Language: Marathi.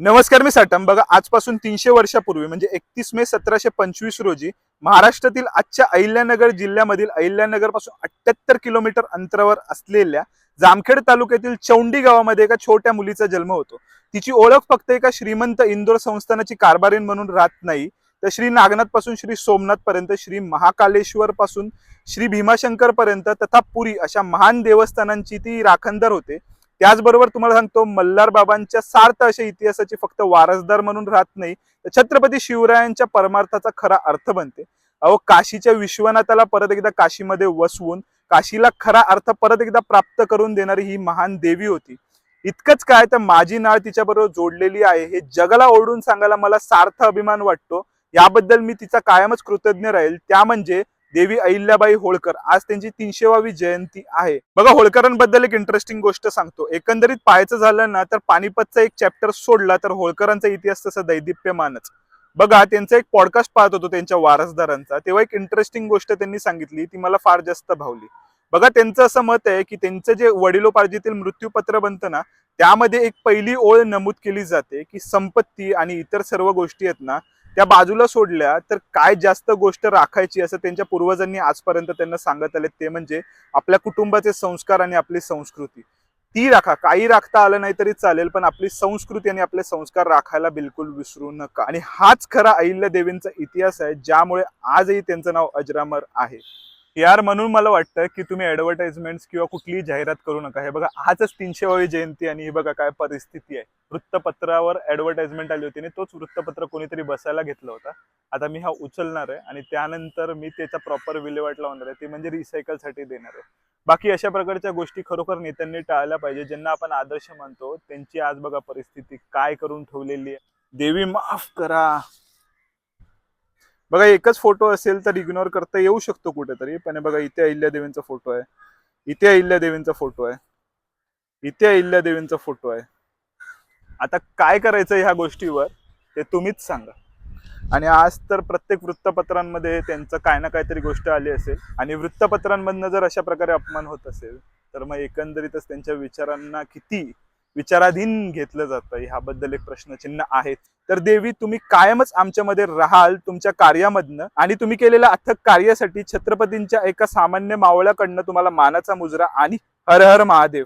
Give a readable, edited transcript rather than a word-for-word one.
नमस्कार, मी साटम. बघा, आजपासून 300 वर्षापूर्वी म्हणजे 31 मे 1725 रोजी महाराष्ट्रातील आजच्या अहिल्यानगर जिल्ह्यामधील अहिल्यानगर पासून 78 किलोमीटर अंतरावर असलेल्या जामखेड तालुक्यातील चौंडी गावामध्ये एका छोट्या मुलीचा जन्म होतो. तिची ओळख फक्त एका श्रीमंत इंदोर संस्थानाची कारभारीण म्हणून राहत नाही, तर श्री नागनाथ पासून श्री सोमनाथ पर्यंत, श्री महाकालेश्वर पासून श्री भीमाशंकर पर्यंत तथा पुरी अशा महान देवस्थानांची ती राखणदार होते. त्याचबरोबर तुम्हाला सांगतो, मल्हार बाबांच्या सार्थ अशा इतिहासाची फक्त वारसदार म्हणून राहत नाही, तर छत्रपती शिवरायांच्या परमार्थाचा खरा अर्थ बनते. अहो, काशीच्या विश्वनाथाला परत एकदा काशीमध्ये वसवून काशीला खरा अर्थ परत एकदा प्राप्त करून देणारी ही महान देवी होती. इतकंच काय, तर माझी नाळ तिच्याबरोबर जोडलेली आहे हे जगाला ओरडून सांगायला मला सार्थ अभिमान वाटतो. याबद्दल मी तिचा कायमच कृतज्ञ राहील. त्या म्हणजे देवी अहिल्याबाई होळकर. आज त्यांची 300वी जयंती आहे. बघा, होळकरांबद्दल एक इंटरेस्टिंग गोष्ट सांगतो. एकंदरीत पाहायचं झालं ना, तर पानिपतचा एक चॅप्टर सोडला तर होळकरांचा इतिहास तसा दैदिप्यमानच. बघा, त्यांचा एक पॉडकास्ट पाहत होतो त्यांच्या वारसदारांचा, तेव्हा एक इंटरेस्टिंग गोष्ट त्यांनी सांगितली, ती मला फार जास्त भावली. बघा, त्यांचं असं मत आहे की त्यांचं जे वडिलोपार्जितील मृत्यूपत्र बनतं ना, त्यामध्ये एक पहिली ओळ नमूद केली जाते की संपत्ती आणि इतर सर्व गोष्टी आहेत ना, त्या बाजूला सोडल्या तर काय जास्त गोष्ट राखायची असं त्यांच्या पूर्वजांनी आजपर्यंत त्यांना सांगत आले, ते म्हणजे आपल्या कुटुंबाचे संस्कार आणि आपली संस्कृती. ती राखा. काही राखता आलं नाही तरी चालेल, पण आपली संस्कृती आणि आपले संस्कार राखायला बिलकुल विसरू नका. आणि हाच खरा अहिल्या देवींचा इतिहास आहे, ज्यामुळे आजही त्यांचं नाव अजरामर आहे. यार, म्हणून मला वाटतं की तुम्ही ऍडव्हर्टाइजमेंट किंवा कुठलीही जाहिरात करू नका. हे बघा, आजच 300वी जयंती आणि हे बघा काय परिस्थिती आहे. वृत्तपत्रावर ऍडव्हर्टाइजमेंट आली होती आणि तोच वृत्तपत्र कोणीतरी बसायला घेतला होता. आता मी हा उचलणार आहे आणि त्यानंतर मी त्याचा प्रॉपर विल्हेवाट लावणार आहे, ते म्हणजे रिसायकलसाठी देणार आहे. बाकी अशा प्रकारच्या गोष्टी खरोखर नेत्यांनी टाळल्या पाहिजे. ज्यांना आपण आदर्श मानतो त्यांची आज बघा परिस्थिती काय करून ठेवलेली आहे. देवी माफ करा. बघा, एकच फोटो असेल तर इग्नोर करता येऊ शकतो कुठेतरी, पण बघा, इथे अहिल्यादेवींचा फोटो आहे, इथे अहिल्यादेवींचा फोटो आहे, इथे अहिल्यादेवींचा फोटो आहे. आता काय करायचं ह्या गोष्टीवर ते तुम्हीच सांगा. आणि आज तर प्रत्येक वृत्तपत्रांमध्ये त्यांचं काय ना काहीतरी गोष्ट आली असेल, आणि वृत्तपत्रांमधनं जर अशा प्रकारे अपमान होत असेल तर मग एकंदरीतच त्यांच्या विचारांना किती विचाराधीन घेतलं जातं ह्याबद्दल एक प्रश्नचिन्ह आहे. तर देवी, तुम्ही कायमच आमच्यामध्ये राहाल तुमच्या कार्यामधनं, आणि तुम्ही केलेल्या अथक कार्यासाठी छत्रपतींच्या एका सामान्य मावळ्याकडनं तुम्हाला मानाचा मुजरा आणि हर हर महादेव.